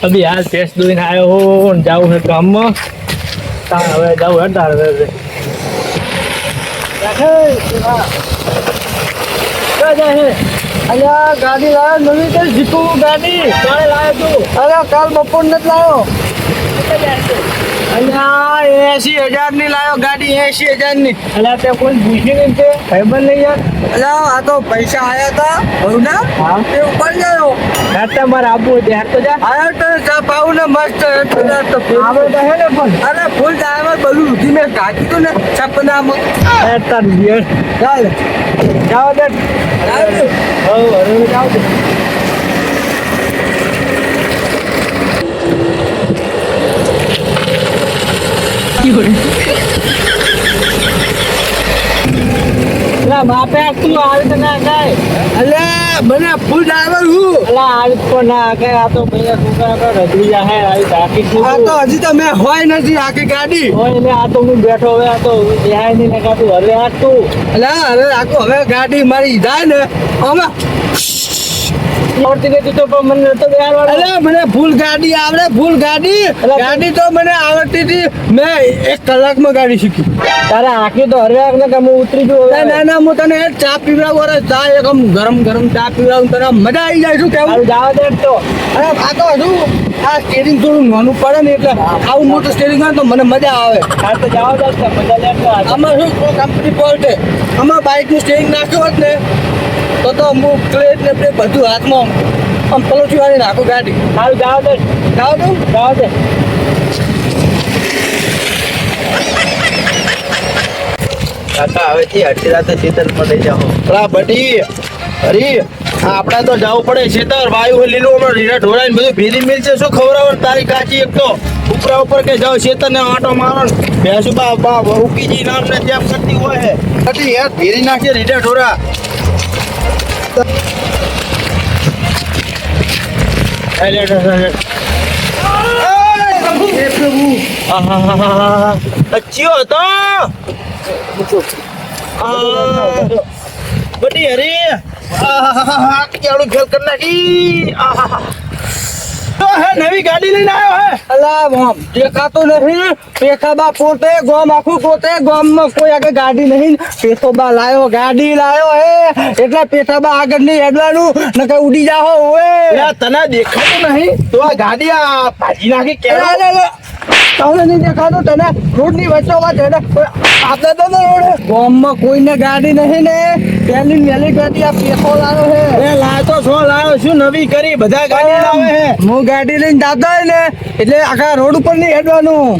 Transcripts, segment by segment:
अभी हाल टेस्ट दोઈને આવ્યો હું ને જાઉં છે ગામમાં તાણ હવે જાઉં હટાર હવે અલ્યા ગાડી લાવ્યો નવી તો જીતું ગાડી કાલે લાવ્યો તું અરે કાલ બપોર નથી લાવ્યો અલ્યા 80,000 ની લાવ્યો ગાડી 80,000 ની અલ્યા તે કોઈ પૂછ્યું નહીં તે ખબર નહીં યાર અલ્યા આ તો પૈસા આયા હતા બહુના હા તે ઉપર ગયો હાથ મારે આપવું હોય હાથ તો જા આયા તો ચા પાવું ને મસ્ત આવે તો હે ને પણ અરે ફૂલ ટાઈમ બધું ઉઠી મેં કાઢી તો ને સપનામાં તાર બિયર ચાલ જાવ દે હવે જાવ દે બાપે તું આવી તો ના કાય અલ્યા મને ફૂલ ડ્રાઈવર હું અલા આવી પણ ના કાય આ તો ભૈયા છોકરા રગડી જા હે આવી બાકી આ તો હજી તો મેં હોય નથી આખી ગાડી હોય એટલે આ તો હું બેઠો હવે આ તો દેહાય નહીં ને કાતું હવે આ તું અલ્યા અરે આખો હવે ગાડી મારી જાય ને આમાં આવડતી નથી તો પણ મને તો યાર વાળો અલ્યા મને ફૂલ ગાડી આવડે ફૂલ ગાડી ગાડી તો મને આવડતી હતી મેં 1 કલાકમાં ગાડી શીખી તારા આખી તો હરવ્યા ને કે હું ઉતરી ગયો ના ના ના હું તને ચા પીવડાવું અરે ચા એકમ ગરમ ગરમ ચા પીવડાવું તને મજા આવી જાય શું કેવું જાવ દે તો અરે આ તો હજુ આ સ્ટેરિંગ થોડું નાનું પડે ને એટલે આવું મોટું સ્ટેરિંગ હોય તો મને મજા આવે હા તો જાવ દે તો મજા લે તો આમાં શું કંપની ફોલ્ટ છે આમાં બાઇકનું સ્ટેરિંગ નાખ્યો હોત ને તો હું ક્લેટ ને બ્રેક બધું હાથમાં આમ પલોઠી વાળી નાખું ગાડી હાલ જાવ દે જાવ દઉં જાવ દે કાકા હવેથી અડધી રાતે ખેતરમાં લઈ જાઓ પેલા બટી હરી આપણે તો જવું પડે ખેતર વાયુ લીલું હમણાં રીડા ઢોળાઈને બધું ભીરી મિલ છે શું ખવડાવવાનું તારી કાચી એક તો ઉપરા ઉપર કે જાઓ ખેતર ને આંટો મારો ભેંસુ બા ઉકીજી નામ ને જેમ કરતી હોય હે બટી યાર ભીરી નાખીએ રીડા ઢોરા અચ્યો હતો બટી હરી કેવડું ખેલ કરી નાખી તો હે નવી ગાડી લઈને આવ્યો હે અલા દેખાતો નથી પેખાબા પોતે ગોમ આખું પોતે ગોમમાં કોઈ આગળ ગાડી નહીં પેથોબા લાયો ગાડી લાયો હે એટલે પેથાબા આગળ નહીં હેડવાનું નકર ઉડી જાહો ઓએ તને દેખાતું નહીં તો આ ગાડી આ ભાજી નાખી કેવા તમને નહીં દેખાતો તને રોડ ની વચ્ચો વાત આપણે તો રોડ ગોમમાં કોઈને ગાડી નહીં ને પહેલી મેલી ગાડી આ પેથો લાવ્યો હે એ લાયો છો લાયો શું નવી કરી બધા ગાડી લાવે હે હું ગાડી લઈને જાતો હોય ને એટલે આખા રોડ ઉપર નહીં હેડવાનું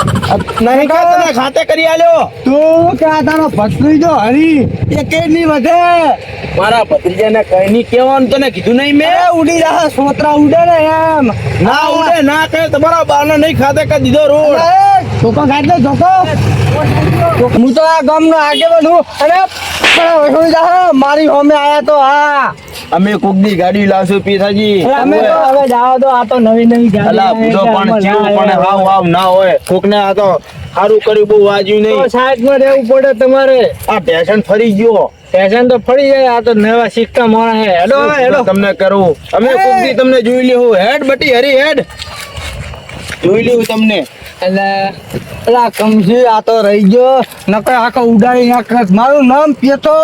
નહીં કે તને ખાતે કરી આલ્યો તું કે આ તારો ભત્રીજો હરી એ કે નહીં વધે મારા ભત્રીજાને કઈ નહીં કહેવાનું તને કીધું નહીં મેં ઉડી જા સોતરા ઉડે ને એમ ના ઉડે ના કહે તમારા બાને નહીં ખાતે કરી દીધો રોડ ધોકો ખાઈ દે ધોકો હું તો આ ગામનો આગેવાન છું અને મારી હોમે આયા તો હા અમે કોકની ગાડી લાવશું પીથાજી અમે તો હવે જાવ દો આ તો નવી નવી ગાડી અલા બુધો પણ જીવ પણ હાવ ના હોય કોકને આ તો સારું કર્યું બહુ વાજ્યું નહીં તો સાઈડમાં રહેવું પડે તમારે આ પેશન ફરી ગયો ફેશન તો ફરી જાય આ તો નવા સિક્કા મોણા હે હેડો હેડો તમને કરું અમે કોકની તમને જોઈ લેવું હેડ બટી હરી હેડ જોઈ લેવું તમને એટલે કમસી આ તો રહી ગયો નકર આખો ઉડાડી નાખ મારું નામ પેતો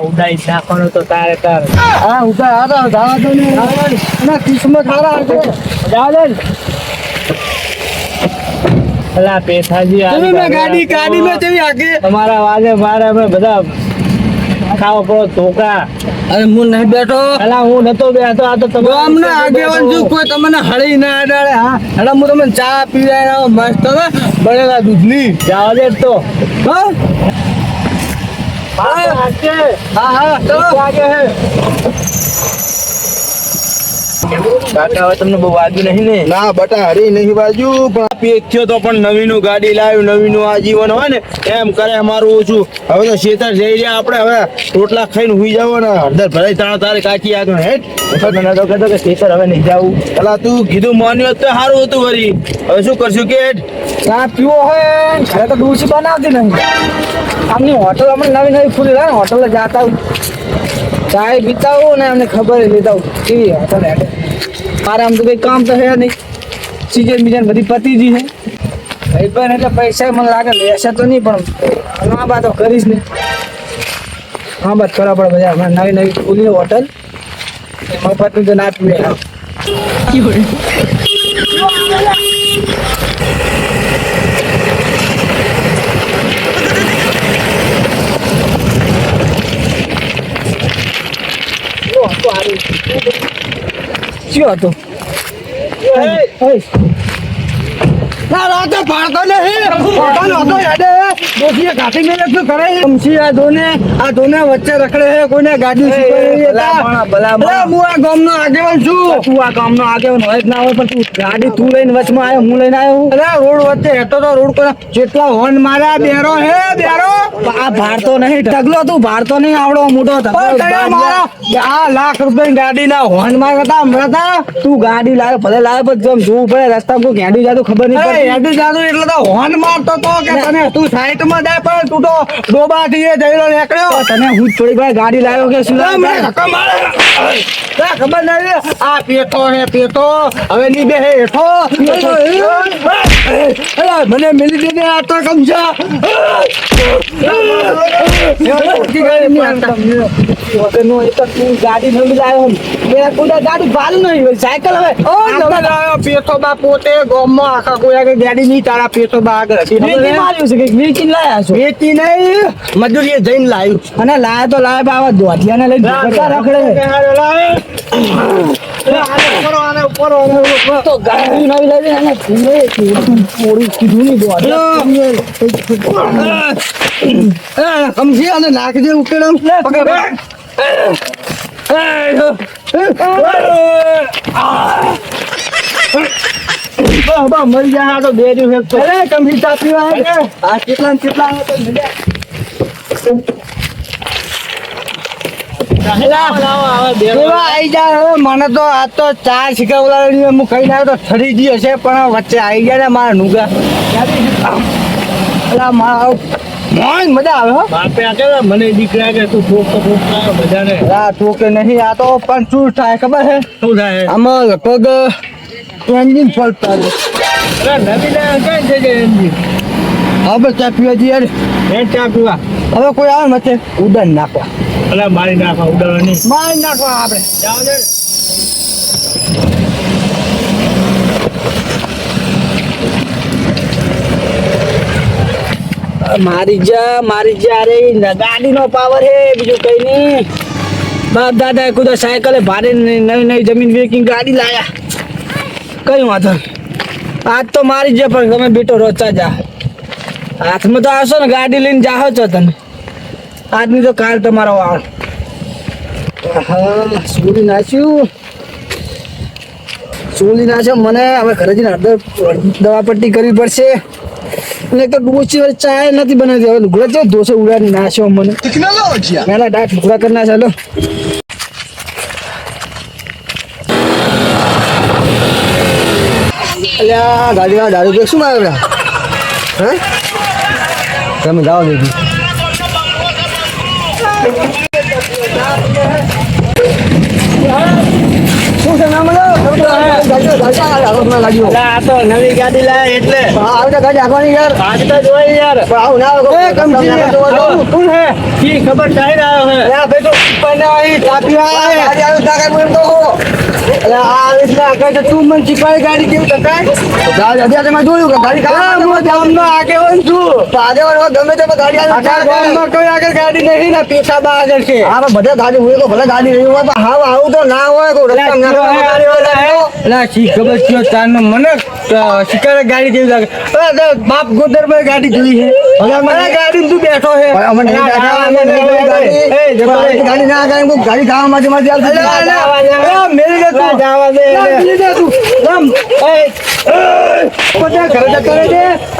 ઉડાઈ નાખવાનું તો તારે તાર હા ઉડા આ જાવા દો ને ના કિસ્મત હારા હશે જાવ દે અલા પેથાજી તમે મેં ગાડી મેં તેવી આગે તમારા વાજે મારે અમે બધા ખાવા પડો ધોકા અરે હું નહીં બેઠો અલા હું નતો બેઠો આ તો તમે અમને આગેવાન જો કોઈ તમને હળી ના અડાડે હા એટલે હું તમને ચા પીવડાવ્યો મસ્ત બનેલા દૂધની જાવ દે તો હા હા હા ચલો આગે હે કાકા હવે તમને બહુ વાગ્યું નહીં ને ના બટા હરી નહીં વાગ્યું પણ પેક થયો તો પણ નવીનું ગાડી લાવ્યું નવીનું આજીવન હોય ને એમ કરે અમારું ઓછું હવે તો શેતર જઈ રહ્યા આપણે હવે રોટલા ખાઈને હુઈ જાવ ને હળદર ભરાઈ તારે કાચી આગળ હેઠ મને તો કહેતો કે શેતર હવે નહીં જાવું પેલા તું કીધું માન્યું તો સારું હતું વરી હવે શું કરશું કે ચા પીવો હોય ઘરે તો ડૂસી બનાવતી નહીં આમની હોટલ અમે નવી નવી ખુલી હોય ને હોટલ જાતા ચાય પીતા હોઉં ને અમને ખબર લેતા હોઉં કેવી હોટલ હેઠે મારે આમ તો કઈ કામ તો હે નહીં ઓક્સિજન બીજન બધી પતી ગઈ છે ભાઈ પણ એટલે પૈસા મને લાગે લેશે તો નહીં પણ આ વાત તો કરીશ ને હા વાત કરવા પડે બધા હમણાં નવી નવી ખુલી હોટલ મફતનું તો ના પીવે શું હતું ના રાતે પાડતો નહીં હોટલ હતો યાદે દોશીએ ઘાટી મેલે શું કરે કમસી આ દોને વચ્ચે રખડે છે કોઈને ગાડી ભલા હું આ ગામનો આગેવાન છું તું આ ગામનો આગેવાન હોય જ ના હોય પણ તું ગાડી તું લઈને વચમાં આવ્યો હું લઈને આવ્યો હું અરે રોડ વચ્ચે હેઠો તો રોડ પર જેટલા હોર્ન માર્યા બેરો હે બેરો આ ભારતો નહીં ઢગલો તું ભારતો નહીં આવડો મોટો આ લાખ રૂપિયાની ગાડીના હોર્ન મારતા હમણાં તું ગાડી લાવ્યો ભલે લાવ્યો પણ જેમ જોવું પડે રસ્તા કોઈ ગાડી જાતું ખબર નહીં પડતી હેડું જાદુ એટલે તો હોર્ન મારતો તો કે તને તું સાઈડમાં જાય પણ તું તો ડોબાથી એ જઈલો નીકળ્યો તને હું થોડી વાર ગાડી લાવ્યો કે શું ખબર નહીં આ પેટો હે પેટો હવે ની બે હેઠો મને મિલી દે આ તો કમજા ગાડી નવી લાવ્યો મેં કોઈ ગાડી ભાલું નહીં સાયકલ હવે પેટો બા પોતે ગામમાં આખા કોઈ આગળ ગાડી નહીં તારા પેટો બા આગળ હતી માર્યું છે કે વેચીને લાયા છો વેચી નહીં મજૂરીએ જઈને લાવ્યું અને લાયા તો લાયા પણ આવા દોઢિયાને લઈને રખડે તો ગાડી નવી લાવી અને થોડું કીધું નહીં દોઢિયા સમજી અને નાખજે ઉકેડમ મરી જાય તો બે દિવસ કમ્પ્લીટ આપી આ કેટલા કેટલા મને તો આ તો ચા શીખવડાવી હું ખાઈને આવ્યો તો ઠરી ગઈ હશે પણ વચ્ચે આવી ગયા ને મારા નુગા મજા આવે મને દીકરા કે તું ઠોક બધાને ઠોકે નહીં આ તો પણ શું થાય ખબર છે શું થાય આમાં લગભગ એન્જિન ફોલ્ટ થાય હવે ચા પીવા જઈએ ચા પીવા હવે કોઈ આવે મચે ઉડન નાખવા અલા મારી નાખવા ઉડાડવાની મારી નાખવા આપણે જાવ દે મારી જા રે ગાડી નો પાવર હે બીજું કઈ નહીં બાપ દાદા કુદા સાયકલે ભારે નવી નવી જમીન વેચી ગાડી લાયા કઈ વાંધો આજ તો મારી જ પણ તમે બેટો રોચા જા હાથમાં તો આવશો ને ગાડી લઈને જાઓ છો તમે આજની તો કાલ તમારો વાળ સુરી નાખ્યો મને હવે ઘરે જઈને હળદર દવા પટ્ટી કરવી પડશે અને એક તો ડોસી વાળી ચાય નથી બનાવતી હવે લુગડા છે દોસે ઉડાડી નાખ્યો મને મેલા ડાટ લુગડા કરી ના ચાલો અલ્યા ગાડીમાં દારૂ પીએ શું મારે હે તમે જાઓ દીધી શું છે નામ નવી ગાડી લાયા એટલે ગાડી આગવાની યાર આજ તો જોઈ યાર આવું ના ખબર ચાહી રહ્યો હે ભાઈ તો તું મને શીખવાડી ગાડી કેવી ટકાય જોયું કે ગાડી આગેવાન છું આગેવાન ગમે તે ગાડી કોઈ આગળ ગાડી નહીં ને પેશાબા આગળ છે હા બધા ગાડી હોય તો ભલે ગાડી નહીં હોય પણ હા આવું તો ના હોય ખબર છે ચારનો મને શિકારે ગાડી જેવી લાગે બાપ ગોદર પર ગાડી જોઈ છે હવે ગાડી તું બેઠો છે ગાડી ના ગાડી ખાવા માટે મેરી દે તું જવા દે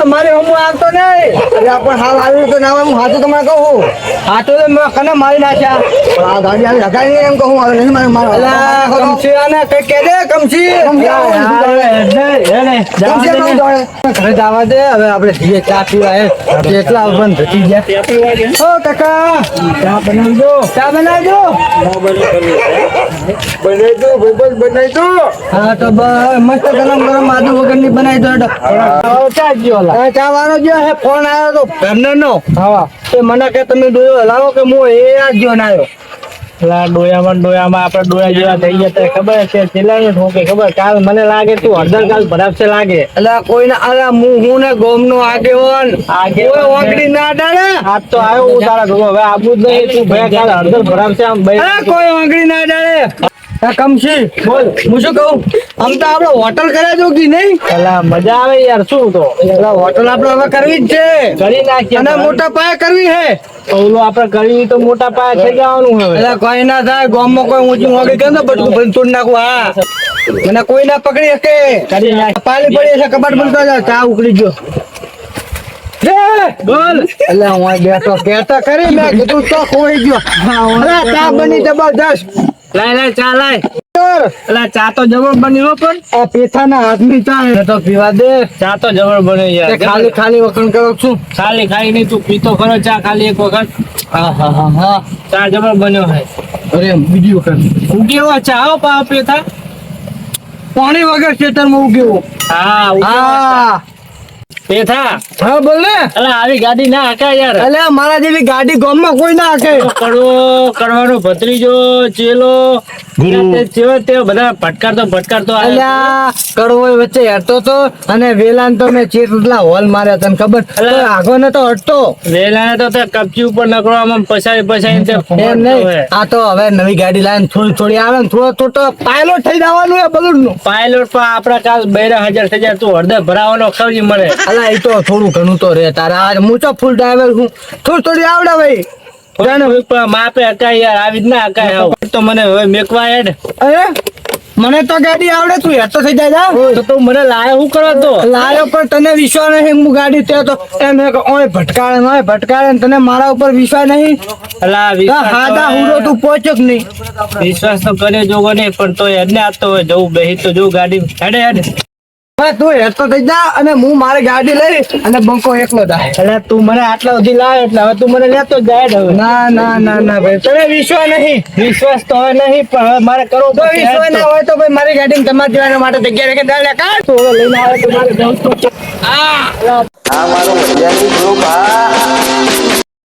મારે હું આવતો નહીં પણ હાલ આવ્યું તો ના હું હાથું તમને કહું હાથું તો મેં કને મારી નાખ્યા આ ગાડી આવી લગાવી નહીં એમ કહું હવે નહીં મારે કમસી આને કઈ કહે દે કમસી ઘરે જવા દે હવે આપણે ધીરે ચા પીવા કેટલા બંધ થઈ ગયા ઓ કાકા ચા બનાવજો બનાવી દો હા તો મસ્ત ગરમ ગરમ આદુ વગરની બનાવી દો ચા ગયો લા ચા વાળો જે હે ફોન આવ્યો તો ઘરનો હા તે મને કે તમે ડોયો લાવો કે હું એ આ જ જોન આવ્યો લા ડોયામાં આપણે ડોયા જેવા થઈ ગયા તને ખબર છે ચેલાને ઠોકે ખબર કાલ મને લાગે તું અડધર કાલ ભરાવશે લાગે એટલે કોઈને અરે હું ને ગોમનો આગેવાન કોઈ ઓગળી ના ડાળે આજ તો આવ્યો હું તારા ઘરે હવે આબુ જ નહીં તું ભાઈ કાલ અડધર ભરાવશે આમ ભાઈ અરે કોઈ ઓગળી ના ડાળે કમશી બોલ હું શું કહું આમ તો આપણે હોટલ કર્યા જો કે નહીં અલા મજા આવે યાર શું તો એટલે હોટલ આપણે હવે કરવી જ છે કરી નાખીએ અને મોટા પાયે કરવી હે ઓલું આપણે કરવી તો મોટા પાયે થઈ જવાનું હવે એટલે કોઈ ના થાય ગામમાં કોઈ ઊંચી મોગી કરે ને બધું બંધ તોડી નાખવું હા મને કોઈ ના પકડી શકે કરી નાખ પાલી પડી છે કબાટ બંધ કરી દે ચા ઉકળી ગયો બોલ એટલે હું બેઠો કહેતા કરી મેં કીધું તો ખોઈ ગયો અરે ચા બની જબરદસ્ત લાય ચા લાય અલા ચા તો જબર બની હો પણ આ પેથાના હાથની ચા હે તો પીવા દે ચા તો જબર બને યાર ખાલી ખાલી વખણ કરો છું ખાલી ખાઈ નહીં તું પીતો ખરો ચા ખાલી એક વખત હા હા હા હા ચા જબર બન્યો હે અરે બીજી વખત ઉગેવો ચા હો પાવ પેથા પાણી વગર ખેતરમાં ઉગ્યો હા હા પેથા હા બોલ ને અલા આવી ગાડી ના હકા યાર અલે મારા જેવી ગાડી ગામમાં કોઈ ના હકે કડવો કરવાનો ભત્રીજો ચેલો તે બધા ભટકારતો અલ્યા કડવો વચ્ચે હેરતો તો અને વેલાન તો મેં ચેટલા હોલ માર્યા તને ખબર આગો ને તો હટતો વેલા તો કપચી ઉપર નકળવામાં પસાઈ એમ નહીં આ તો હવે નવી ગાડી લાવીને થોડી આવે ને થોડો પાયલોટ થઈ જવાનું એ બલૂન નું પાયલોટ પર આપડા કાલ 12,000 થઈ જાય તું અડધે ભરાવાનો ખવજી મળે અલા એ તો થોડું ઘણું તો રે તારા આ હું તો ફૂલ ડ્રાઈવર હું થોડી આવડે ભાઈ માપે હકાય યાર આવી જ ના હકાય આવ તો મને હવે મેકવા હેડ અરે મને તો ગાડી આવડે તું હેઠો થઈ જાય તો તું મને લાયો શું કરો તો લાયો પણ તને વિશ્વાસ નહીં હું ગાડી તે તો એમ ઓય ભટકાળે ને તને મારા ઉપર વિશ્વાસ નહીં અલા હાદા હુડો તું પહોંચ્યો જ નહીં વિશ્વાસ તો કરે જોગો નહીં પણ તો હેડને આ તો જવું બેહી તો જો ગાડી હેડ હવે તું હેઠો થઈ જા અને હું મારી ગાડી લઈ અને બંકો એકલો જાય એટલે તું મને આટલા સુધી લાવ્યો એટલે હવે તું મને લેતો જ જાય હવે ના ના ના ના ભાઈ તને વિશ્વાસ નહીં વિશ્વાસ તો હવે નહીં પણ હવે મારે કરવો તો વિશ્વાસ ના હોય તો ભાઈ મારી ગાડી તમારે જવાના માટે જગ્યા કે દાડા કાઢ તો હવે લઈને આવે તો મારે જવું તો આ આ મારો મજાની ગ્રુપ આ